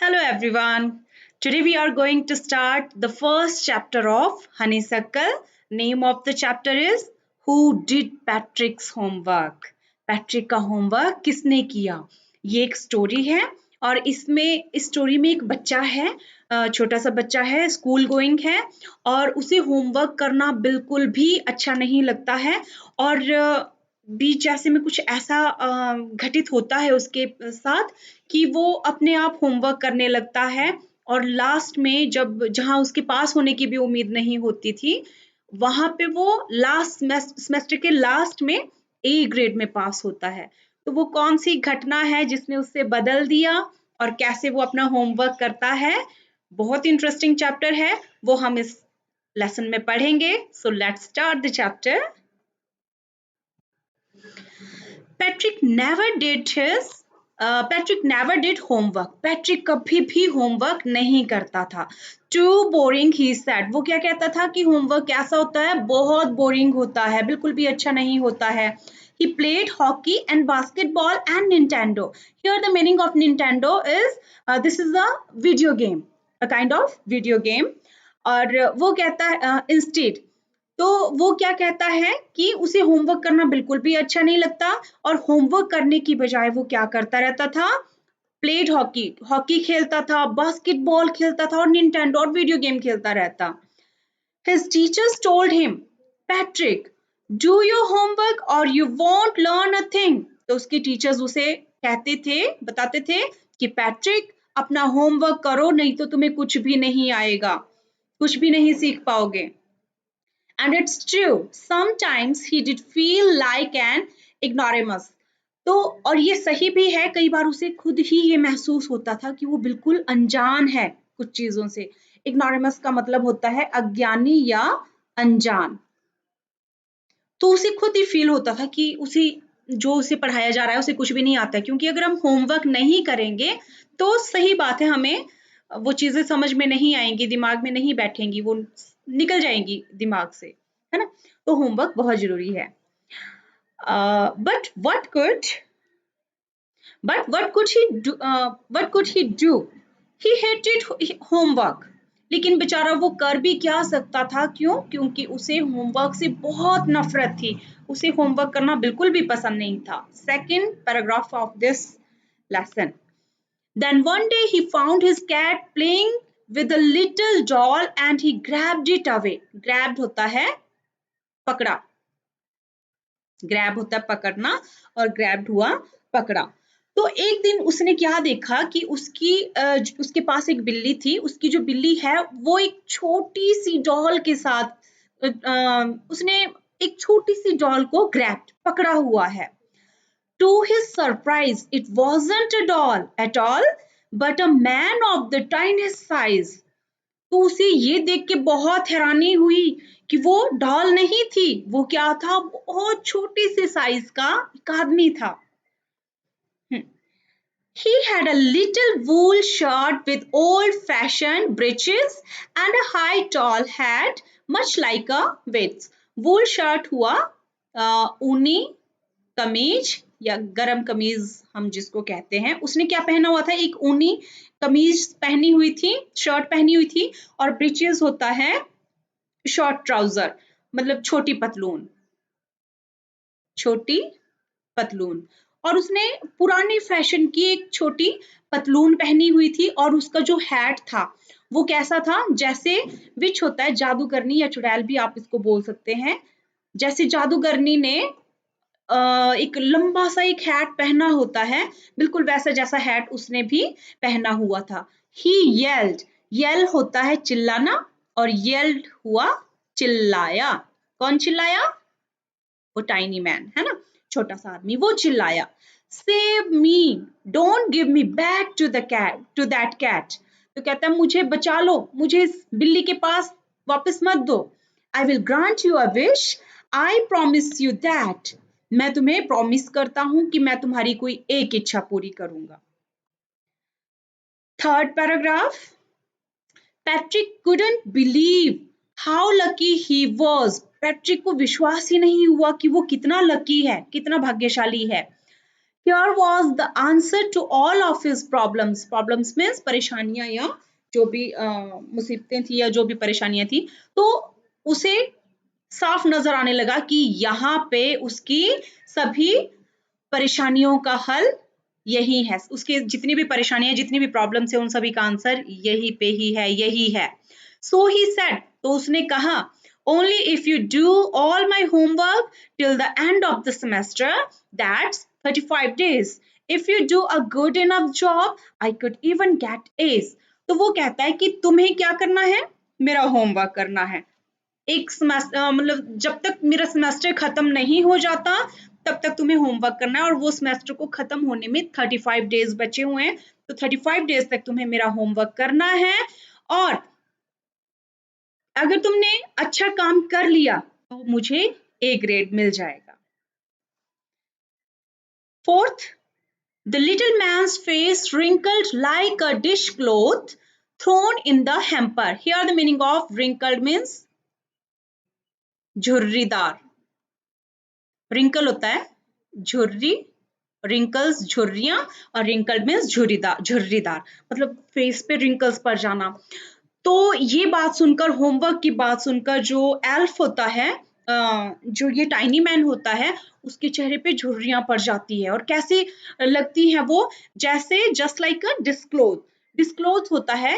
Hello everyone. Today we are going to start the first chapter of Honeysuckle. Name of the chapter is Who Did Patrick's Homework? Patrick का homework किसने किया? ये एक story है और इस story में एक बच्चा है, छोटा सा बच्चा है, स्कूल गोइंग है और उसे होमवर्क करना बिल्कुल भी अच्छा नहीं लगता है और बीच जैसे में कुछ ऐसा घटित होता है उसके साथ कि वो अपने आप होमवर्क करने लगता है और लास्ट में जब जहाँ उसके पास होने की भी उम्मीद नहीं होती थी, वहाँ पे वो लास्ट सेमेस्टर के लास्ट में ए ग्रेड में पास होता है। तो वो कौन सी घटना है जिसने उसे बदल दिया और कैसे वो अपना होमवर्क करता है, बहुत इंटरेस्टिंग चैप्टर है, वो हम इस लेसन में पढ़ेंगे। So let's start the chapter. Patrick never did his Patrick never did homework. Patrick कभी भी होमवर्क नहीं करता था। टू बोरिंग ही सेड। वो क्या कहता था कि होमवर्क कैसा होता है, बहुत बोरिंग होता है, बिल्कुल भी अच्छा नहीं होता है। He played hockey and basketball and Nintendo. Here the meaning of Nintendo is this is a video game, a kind of video game. और वो कहता है instead, तो वो क्या कहता है कि उसे होमवर्क करना बिल्कुल भी अच्छा नहीं लगता और होमवर्क करने की बजाय वो क्या करता रहता था, प्लेड हॉकी, हॉकी खेलता था, बास्केटबॉल खेलता था और निंटेंडो और वीडियो गेम खेलता रहता। His teachers told him, Patrick, do your homework or you won't learn a thing. तो उसके टीचर्स उसे कहते थे, बताते थे कि पैट्रिक अपना होमवर्क करो, नहीं तो तुम्हें कुछ भी नहीं आएगा, कुछ भी नहीं सीख पाओगे। And it's true, sometimes he did feel like an ignoramus. तो और ये सही भी है, कई बार उसे खुद ही ये महसूस होता था कि वो बिल्कुल अनजान है कुछ चीजों से। इग्नोरेमस का मतलब होता है अज्ञानी या अनजान। तो उसे खुद ही फील होता था कि उसे पढ़ाया जा रहा है उसे कुछ भी नहीं आता है, क्योंकि अगर हम होमवर्क नहीं करेंगे तो सही बात है, हमें वो चीजें समझ में नहीं आएंगी, दिमाग में नहीं बैठेंगी, वो निकल जाएंगी दिमाग से, है ना। तो होमवर्क बहुत जरूरी है। But what could he do? What could he do? He hated homework. लेकिन बेचारा वो कर भी क्या सकता था, क्यों? क्योंकि उसे होमवर्क से बहुत नफरत थी, उसे होमवर्क करना बिल्कुल भी पसंद नहीं था। Second paragraph of this lesson. Then one day he found his cat playing with a little doll and he grabbed it away. Grabbed होता है पकड़ा, ग्रैब होता है पकड़ना और ग्रैब्ड हुआ पकड़ा। तो एक दिन उसने क्या देखा कि उसके पास एक बिल्ली थी, उसकी जो बिल्ली है वो एक छोटी सी डॉल के साथ उसने एक छोटी सी डॉल को ग्रैब्ड पकड़ा हुआ है। To his surprise, it wasn't a doll at all, but a man of the tiniest size. तो उसे ये देख के बहुत हैरानी हुई कि वो डॉल नहीं थी, वो क्या था, बहुत छोटी सी साइज का एक आदमी था। He had a little wool shirt with old-fashioned breeches and a high tall hat, much like a wit's. Wool shirt हुआ ऊनी कमीज या गरम कमीज हम जिसको कहते हैं। उसने क्या पहना हुआ था, एक ऊनी कमीज पहनी हुई थी, शर्ट पहनी हुई थी, और ब्रीचेस होता है शॉर्ट ट्राउजर, मतलब छोटी पतलून, छोटी पतलून। और उसने पुरानी फैशन की एक छोटी पतलून पहनी हुई थी और उसका जो हैट था वो कैसा था, जैसे विच होता है जादूगरनी या चुड़ैल भी आप इसको बोल सकते हैं। जैसे जादूगरनी ने एक लंबा सा एक हैट पहना होता है, बिल्कुल वैसा जैसा हैट उसने भी पहना हुआ था। He yelled, yell होता है चिल्लाना और yelled हुआ चिल्लाया। कौन चिल्लाया? वो टाइनी मैन है ना, छोटा सा आदमी, वो चिल्लाया, save me, don't give me back to that cat. तो कहता है मुझे बचा लो, मुझे इस बिल्ली के पास वापस मत दो। I will grant you a wish, I promise you that. मैं तुम्हें प्रॉमिस करता हूं कि मैं तुम्हारी कोई एक इच्छा पूरी करूंगा। Third paragraph. Patrick couldn't believe how lucky he was. Patrick को विश्वास ही नहीं हुआ कि वो कितना लकी है, कितना भाग्यशाली है। Here was the answer to all of his problems. Problems means परेशानियां या जो भी मुसीबतें थी या जो भी परेशानियां थी, तो उसे साफ नजर आने लगा कि यहाँ पे उसकी सभी परेशानियों का हल यही है। उसके जितनी भी परेशानियां, जितनी भी प्रॉब्लम्स है, उन सभी का आंसर यही पे ही है, यही है। So he said, तो उसने कहा, only if you do all my homework till the end of the semester, that's 35 days. If you do a good enough job, I could even get A's. तो वो कहता है कि तुम्हें क्या करना है, मेरा होमवर्क करना है। एक सेमेस्टर मतलब जब तक मेरा सेमेस्टर खत्म नहीं हो जाता तब तक तुम्हें होमवर्क करना है, और वो सेमेस्टर को खत्म होने में 35 डेज बचे हुए हैं, तो 35 डेज तक तुम्हें मेरा होमवर्क करना है, और अगर तुमने अच्छा काम कर लिया तो मुझे ए ग्रेड मिल जाएगा। Fourth, the little man's face wrinkled like a dishcloth thrown in the hamper. Here the meaning of wrinkled means झुर्रीदार। रिंकल होता है झुर्री, रिंकल्स झुर्रियां, और रिंकल्ड मीन्स झुर्रीदार, मतलब फेस पे रिंकल्स पड़ जाना। तो ये बात सुनकर, होमवर्क की बात सुनकर, जो एल्फ होता है, जो ये टाइनी मैन होता है, उसके चेहरे पे झुर्रियां पड़ जाती है। और कैसी लगती हैं वो, जैसे जस्ट लाइक अ डिस्क्लोथ। डिस्क्लोथ होता है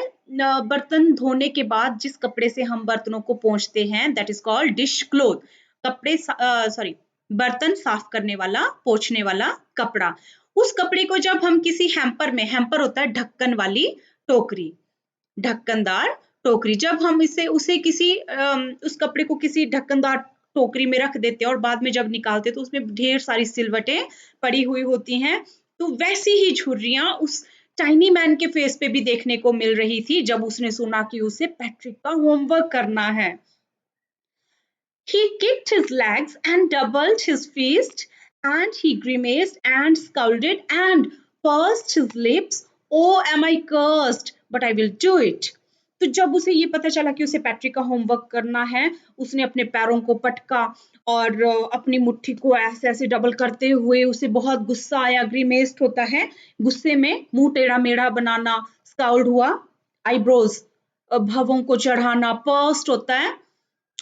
बर्तन धोने के बाद जिस कपड़े से हम बर्तनों को पोंछते हैं, that is called dish cloth. कपड़े सॉरी बर्तन साफ करने वाला, पोंछने वाला कपड़ा। उस कपड़े को जब हम किसी हैम्पर में, हैम्पर होता है ढक्कन वाली टोकरी, ढक्कनदार टोकरी, जब हम उसे किसी उस कपड़े को किसी ढक्कनदार टोकरी में रख देते हैं और बाद में जब निकालते तो उसमें ढेर सारी सिलवटें पड़ी हुई होती हैं, तो वैसी ही झुर्रियां उस टाइनी मैन के फेस पे भी देखने को मिल रही थी जब उसने सुना कि उसे पैट्रिक का होमवर्क करना है। He kicked his legs and doubled his fist, and he grimaced and scolded and pursed his lips. Oh, am I cursed? But I will do it. तो जब उसे ये पता चला कि उसे पैट्रिक का होमवर्क करना है, उसने अपने पैरों को पटका और अपनी मुट्ठी को ऐसे ऐसे डबल करते हुए, उसे बहुत गुस्सा आया। ग्रीमेस्ड होता है गुस्से में मुंह टेढ़ा मेढ़ा बनाना, स्काउल्ड हुआ आईब्रोज भवों को चढ़ाना, पर्स्ड होता है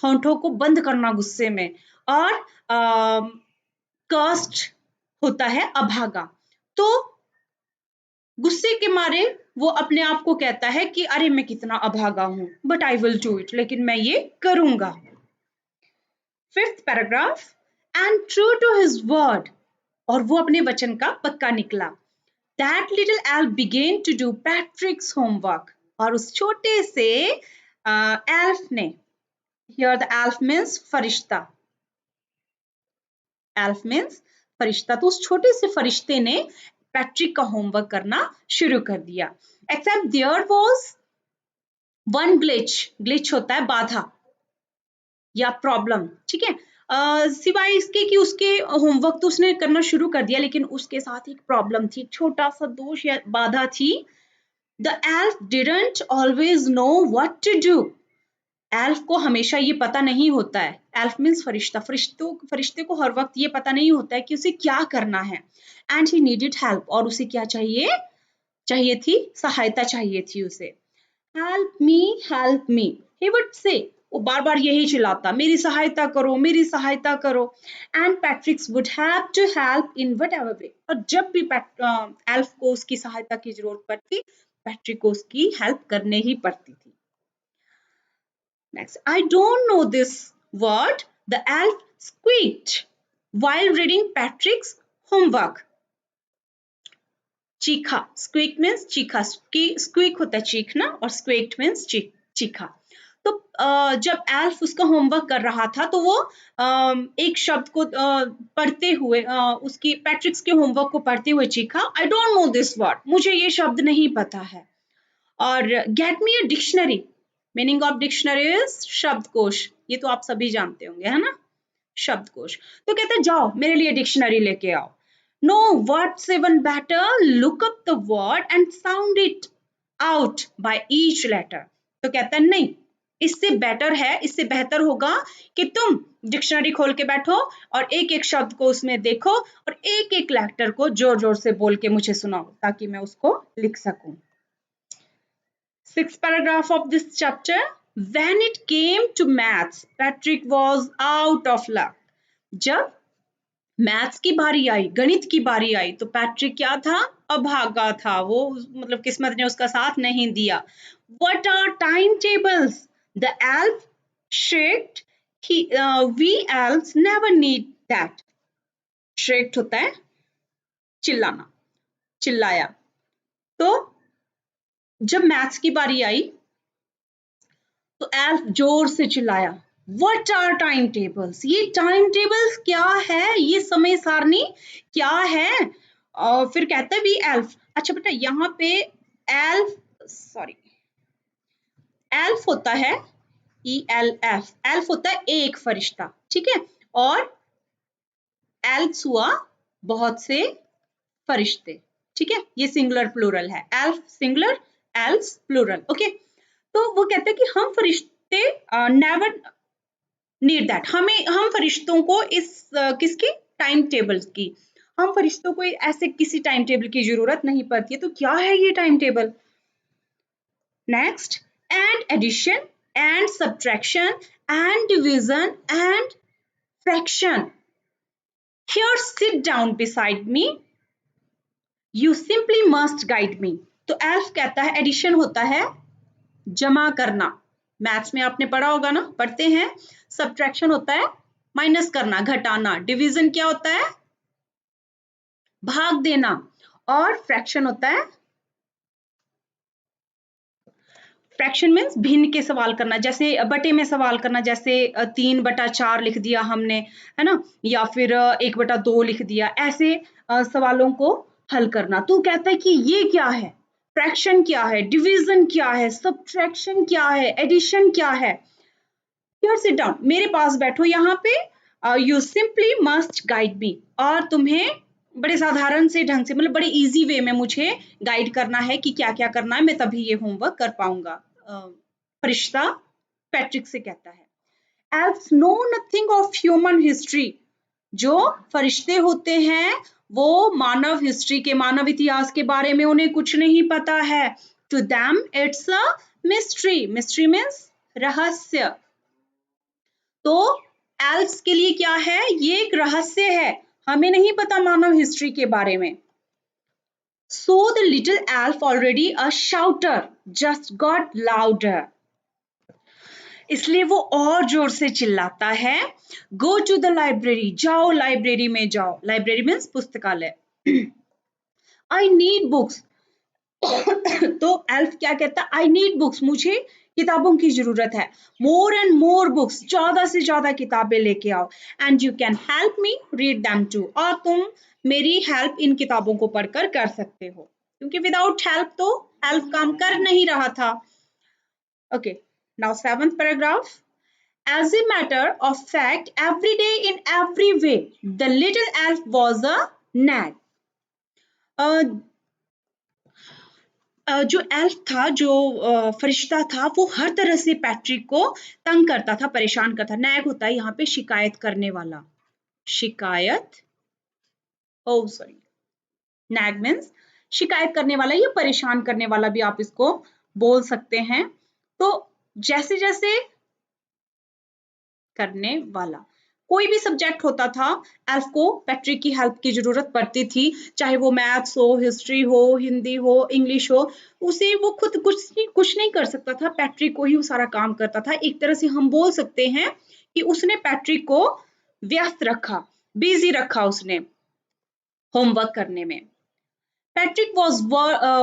होंठों को बंद करना गुस्से में, और कर्स्ड होता है अभागा। तो गुस्से के मारे वो अपने आप को कहता है कि अरे मैं कितना अभागा हूं, but I will do it, लेकिन मैं ये करूंगा। Fifth paragraph, and true to his word, और वो अपने वचन का पक्का निकला। That little elf began to do Patrick's homework, और उस छोटे से एल्फ ने, हियर द एल्फ मीन्स फरिश्ता, एल्फ मीन्स फरिश्ता, तो उस छोटे से फरिश्ते ने पैट्रिक का होमवर्क करना शुरू कर दिया। Except there was one glitch, glitch होता है बाधा या प्रॉब्लम, ठीक है। सिवाय इसके कि उसके होमवर्क तो उसने करना शुरू कर दिया, लेकिन उसके साथ एक प्रॉब्लम थी, छोटा सा दोष या बाधा थी। The elf didn't always know what to do, elf को हमेशा ये पता नहीं होता है, एल्फ मीन्स फरिश्ता, फरिश्ते को हर वक्त ये पता नहीं होता है कि उसे क्या करना है। एंड ही नीडेड हेल्प, और उसे क्या चाहिए थी, सहायता चाहिए थी उसे। Help me he would say, वो बार बार यही चिल्लाता, मेरी सहायता करो, मेरी सहायता करो। And Patrick's would have to help in whatever way, और जब भी एल्फ को उसकी सहायता की जरूरत पड़ती, पैट्रिक को उसकी हेल्प करने ही पड़ती थी। Next, I don't know this word, the elf squeaked while reading Patrick's homework. चीखा, squeak means चीखा, squeak होता है चीखना, और squeaked means चीखा। तो जब एल्फ उसका होमवर्क कर रहा था तो वो एक शब्द को पढ़ते हुए, उसकी पैट्रिक्स के होमवर्क को पढ़ते हुए चीखा, I don't know this word, मुझे ये शब्द नहीं पता है। और get me a dictionary, meaning of dictionary is शब्दकोश, ये तो आप सभी जानते होंगे, है ना, शब्दकोश। तो कहते हैं जाओ मेरे लिए डिक्शनरी लेके आओ। No, what's even better, look up the word and sound it out by each letter. तो कहता है नहीं, इससे बेटर है, इससे बेहतर होगा कि तुम डिक्शनरी खोल के बैठो और एक एक शब्द को उसमें देखो और एक एक लेटर को जोर जोर से बोल के मुझे सुनाओ ताकि मैं उसको लिख सकूं। 6th paragraph of this chapter. When it came to maths, Patrick was out of luck. जब मैथ्स की बारी आई, गणित की बारी आई, तो पैट्रिक क्या था? अभागा था। वो मतलब किस्मत ने उसका साथ नहीं दिया। What are timetables? The elf shrieked. We elves never need that. Shrieked होता है चिल्लाना, चिल्लाया। तो जब मैथ्स की बारी आई तो एल्फ जोर से चिल्लाया, व्हाट आर टाइम टेबल्स? ये टाइम टेबल्स क्या है? ये समय सारणी क्या है? और फिर कहता है वी एल्फ। अच्छा बेटा यहाँ पे एल्फ होता है ELF, एल्फ होता है एक फरिश्ता, ठीक है, और एल्फ्स हुआ बहुत से फरिश्ते, ठीक है, ये सिंगुलर प्लूरल है, elf singular, elfs plural, okay. तो वो कहते हैं कि हम फरिश्ते नेवर नीड दैट, हम फरिश्तों को इस किसकी? टाइम टेबल की, हम फरिश्तों को ऐसे किसी टाइम टेबल की जरूरत नहीं पड़ती है। तो क्या है ये time table? Next, and addition and subtraction and division and fraction. Here sit down beside me, you simply must guide me. तो एल्फ कहता है एडिशन होता है जमा करना, मैथ्स में आपने पढ़ा होगा ना, पढ़ते हैं। सब्ट्रैक्शन होता है माइनस करना, घटाना। डिवीजन क्या होता है? भाग देना। और फ्रैक्शन होता है, फ्रैक्शन मीन्स भिन्न के सवाल करना, जैसे बटे में सवाल करना, जैसे 3/4 लिख दिया हमने, है ना, या फिर 1/2 लिख दिया, ऐसे सवालों को हल करना। तो कहता है कि ये क्या है? फ्रैक्शन क्या है? डिवीजन क्या है? सब्ट्रैक्शन क्या है? एडिशन क्या है? Here sit down, मेरे पास बैठो यहाँ पे, यू सिंपली मस्ट गाइड मी, और तुम्हें बड़े साधारण से ढंग से, मतलब बड़े इजी वे में मुझे गाइड करना है कि क्या क्या करना है, मैं तभी ये होमवर्क कर पाऊंगा। फरिश्ता पैट्रिक से कहता है। Elfs know nothing of human history, जो फरिश्ते होते हैं वो मानव हिस्ट्री के, मानव इतिहास के बारे में उन्हें कुछ नहीं पता है। To them it's a mystery, mystery means रहस्य। तो एल्फ्स के लिए क्या है? ये एक रहस्य है, हमें नहीं पता मानव हिस्ट्री के बारे में। So the little elf, already a shouter, just got louder. इसलिए वो और जोर से चिल्लाता है, गो टू द लाइब्रेरी, जाओ लाइब्रेरी में जाओ। लाइब्रेरी मीन्स पुस्तकालय। I need books. तो एल्फ क्या कहता है? आई नीड बुक्स, मुझे किताबों की जरूरत है। मोर एंड मोर बुक्स, ज्यादा से ज्यादा किताबें लेके आओ। And you can help me read them too, और तुम मेरी हेल्प इन किताबों को पढ़कर कर सकते हो, क्योंकि विदाउट हेल्प तो एल्फ काम कर नहीं रहा था। Okay, now 7th paragraph. As a matter of fact, every day in every way, the little elf was a nag. जो एल्फ था, जो फरिश्ता था, वो हर तरह से पैट्रिक को तंग करता था, परेशान करता। नैग होता है यहाँ पे शिकायत करने वाला, शिकायत, ओ सॉरी, नैग मीन्स शिकायत करने वाला या परेशान करने वाला भी आप इसको बोल सकते हैं। तो जैसे जैसे करने वाला, कोई भी सब्जेक्ट होता था, एल्फ को पैट्रिक की हेल्प की जरूरत पड़ती थी, चाहे वो मैथ्स हो, हिस्ट्री हो, हिंदी हो, इंग्लिश हो, उसे वो खुद कुछ नहीं कर सकता था, पैट्रिक को ही वो सारा काम करता था। एक तरह से हम बोल सकते हैं कि उसने पैट्रिक को व्यस्त रखा, बिजी रखा उसने होमवर्क करने में। Patrick was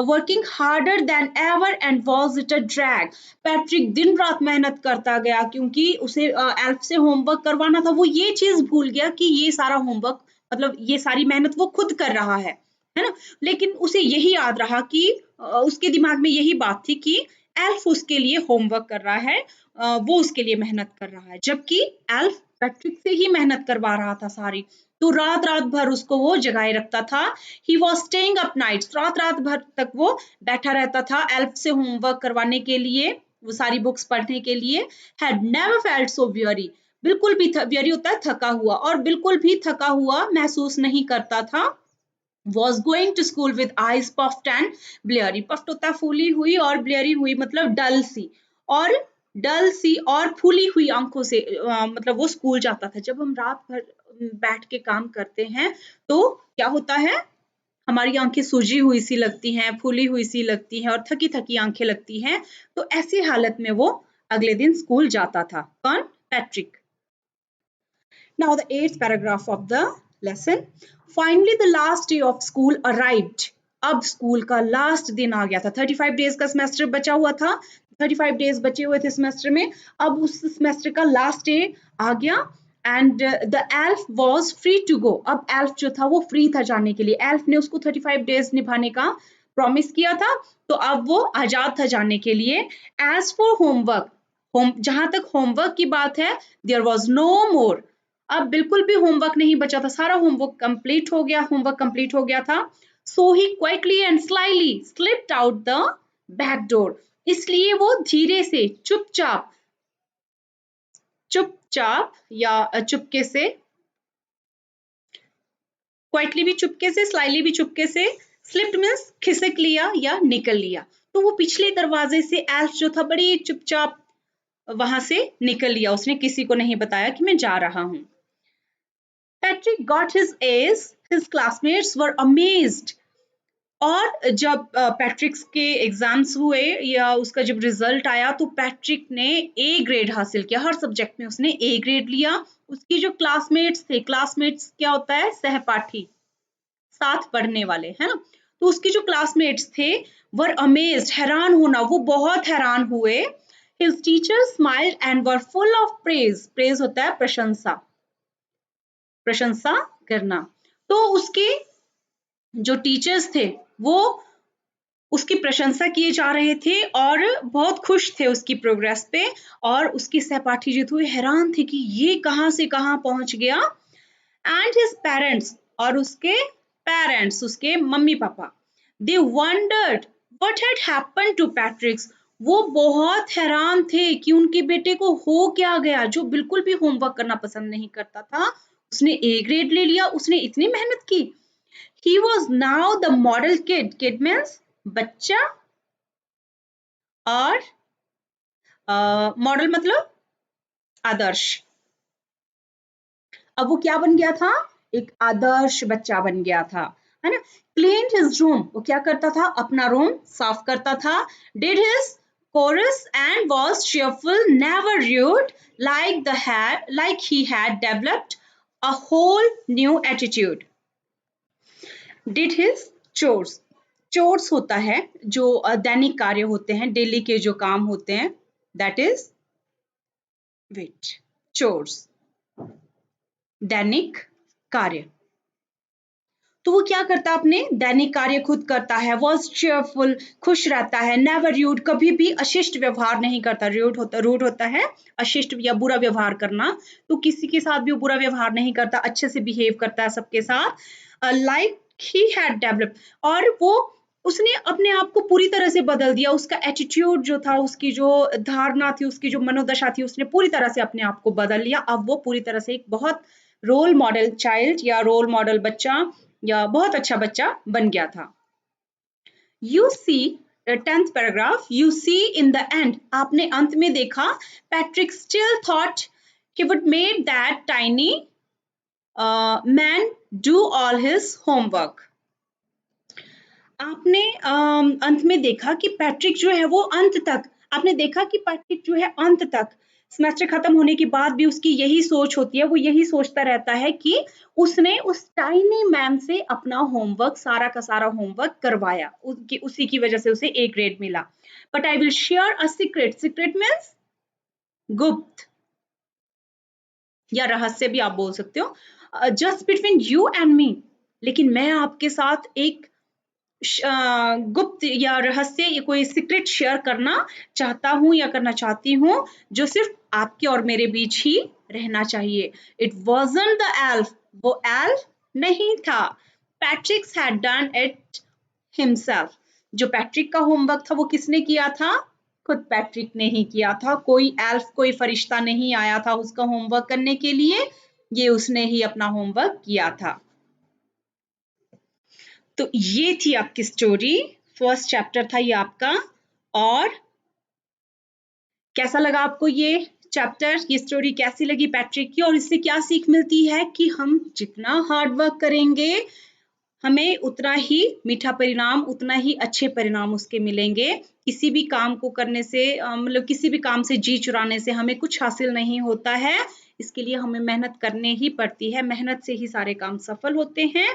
working harder than ever and was it a drag. Patrick दिन रात मेहनत करता गया, क्योंकि उसे एल्फ से होमवर्क करवाना था। वो ये चीज भूल गया कि ये सारा होमवर्क, मतलब ये सारी मेहनत वो खुद कर रहा है ना। लेकिन उसे यही याद रहा कि उसके दिमाग में यही बात थी कि एल्फ उसके लिए होमवर्क कर रहा है, वो उसके लिए मेहनत कर रहा है, जबकि एल्फ पैट्रिक से ही मेहनत करवा रहा था सारी। तो रात रात भर उसको वो जगाए रखता था। He was staying up nights, रात रात भर तक वो बैठा रहता था एल्फ से होमवर्क करवाने के लिए। वो सारी बुक्स पढ़ने के लिए, had never felt so weary, बिल्कुल भी weary होता है थका हुआ, और बिल्कुल भी थका हुआ महसूस नहीं करता था। was going to school with eyes puffed and bleary, puffed होता है फूली हुई, और bleary हुई मतलब डल सी, और डल सी और फूली हुई आंखों से मतलब वो स्कूल जाता था। जब हम रात भर बैठ के काम करते हैं तो क्या होता है, हमारी आंखें सूजी हुई सी लगती हैं, फूली हुई सी लगती हैं, और थकी थकी आंखें लगती हैं। तो ऐसी हालत में वो अगले दिन स्कूल जाता था। कौन? Patrick. Now the eighth paragraph of the lesson. Finally the last day of school arrived. अब स्कूल का लास्ट दिन आ गया था। 35 डेज का सेमेस्टर बचा हुआ था, 35 डेज बचे हुए थे सेमेस्टर में। अब उस सेमेस्टर का लास्ट डे आ गया and the elf was free to go. अब एल्फ जो था वो फ्री था जाने के लिए। एल्फ ने उसको 35 डेज निभाने का प्रॉमिस किया था, तो अब वो आजाद था जाने के लिए। एज फॉर होमवर्क, जहां तक होमवर्क की बात है, देयर वॉज नो मोर। अब बिल्कुल भी होमवर्क नहीं बचा था, सारा होमवर्क कंप्लीट हो गया, होमवर्क कंप्लीट हो गया था। So he quietly and slyly slipped out the back door, इसलिए वो धीरे से चुपचाप, चुपचाप या चुपके से, क्वाइटली भी चुपके से, स्लाइली भी चुपके से, स्लिप्ड मीन्स खिसक लिया या निकल लिया। तो वो पिछले दरवाजे से एल्फ जो था बड़ी चुपचाप वहां से निकल लिया, उसने किसी को नहीं बताया कि मैं जा रहा हूं। Patrick got his A's, his classmates were amazed. और जब पैट्रिक्स के एग्जाम्स हुए या उसका जब रिजल्ट आया तो पैट्रिक ने ए ग्रेड हासिल किया, हर सब्जेक्ट में उसने ए ग्रेड लिया। उसकी जो क्लासमेट्स थे, क्लासमेट्स क्या होता है? सहपाठी, साथ पढ़ने वाले, है ना? तो उसके जो क्लासमेट्स थे वर अमेज्ड, हैरान होना, वो बहुत हैरान हुए। His teachers smiled and were full of praise. praise होता है प्रशंसा, प्रशंसा करना। तो उसके जो टीचर्स थे वो उसकी प्रशंसा किए जा रहे थे और बहुत खुश थे उसकी प्रोग्रेस पे, और उसके सहपाठी जो थे हैरान थे कि ये कहाँ से कहाँ पहुंच गया। एंड हिज पेरेंट्स, और उसके पेरेंट्स, उसके मम्मी पापा, they wondered what had happened to Patrick's, वो बहुत हैरान थे कि उनके बेटे को हो क्या गया, जो बिल्कुल भी होमवर्क करना पसंद नहीं करता था। उसने ए ग्रेड ले लिया, उसने इतनी मेहनत की। He was now the model kid. Kid means बच्चा, और मॉडल मतलब आदर्श। अब वो क्या बन गया था? एक आदर्श बच्चा बन गया था, है ना? Cleaned his room, वो क्या करता था? अपना रूम साफ करता था। Did his chorus and was cheerful, never rude, like he had developed a whole new attitude. Did his chores. Chores होता है जो दैनिक कार्य होते हैं, डेली के जो काम होते हैं, दैट इज वेट, चोर्स, दैनिक कार्य। तो वो क्या करता है? अपने दैनिक कार्य खुद करता है। वॉज चेयरफुल, खुश रहता है। नेवर रूड, कभी भी अशिष्ट व्यवहार नहीं करता। रूड होता है अशिष्ट या बुरा व्यवहार करना, तो किसी के साथ भी वो बुरा व्यवहार नहीं करता, अच्छे से बिहेव करता है सबके साथ। लाइक ही हैड डेवलप्ड, और वो उसने अपने आप को पूरी तरह से बदल दिया। उसका एटीट्यूड जो था, उसकी जो धारणा थी, उसकी जो मनोदशा थी, उसने पूरी तरह से अपने आप को बदल लिया। अब वो पूरी तरह से एक बहुत रोल मॉडल चाइल्ड या रोल मॉडल बच्चा या बहुत अच्छा बच्चा बन गया था। You see, 10th paragraph, you see in the end, आपने अंत में देखा, Patrick still thought he would made that tiny man do all his homework. आपने अंत में देखा कि पैट्रिक जो है वो अंत तक, आपने देखा कि पैट्रिक जो है अंत तक, सेमेस्टर खत्म होने के बाद भी उसकी यही सोच होती है, वो यही सोचता रहता है कि उसने उस टाइनी मैन से अपना होमवर्क, सारा का सारा होमवर्क करवाया, उसी की वजह से उसे ए ग्रेड मिला। But I will share a secret, secret means गुप्त या रहस्य भी आप बोल सकते हो, just between you and me, लेकिन मैं आपके साथ एक गुप्त या रहस्य या कोई सीक्रेट शेयर करना चाहता हूं या करना चाहती हूं, जो सिर्फ आपके और मेरे बीच ही रहना चाहिए। इट वॉजंट द एल्फ, वो एल्फ नहीं था। पैट्रिक्स हैड डन इट हिमसेल्फ, जो पैट्रिक का होमवर्क था वो किसने किया था? खुद पैट्रिक ने ही किया था, कोई एल्फ, कोई फरिश्ता नहीं आया था उसका होमवर्क करने के लिए, ये उसने ही अपना होमवर्क किया था। तो ये थी आपकी स्टोरी, फर्स्ट चैप्टर था ये आपका। और कैसा लगा आपको ये चैप्टर, ये स्टोरी कैसी लगी पैट्रिक की, और इससे क्या सीख मिलती है कि हम जितना हार्ड वर्क करेंगे हमें उतना ही मीठा परिणाम, उतना ही अच्छे परिणाम उसके मिलेंगे। किसी भी काम को करने से मतलब किसी भी काम से जी चुराने से हमें कुछ हासिल नहीं होता है, इसके लिए हमें मेहनत करने ही पड़ती है, मेहनत से ही सारे काम सफल होते हैं।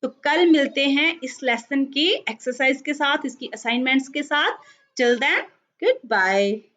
तो कल मिलते हैं इस लेसन की एक्सरसाइज के साथ, इसकी असाइनमेंट्स के साथ। Till then good bye.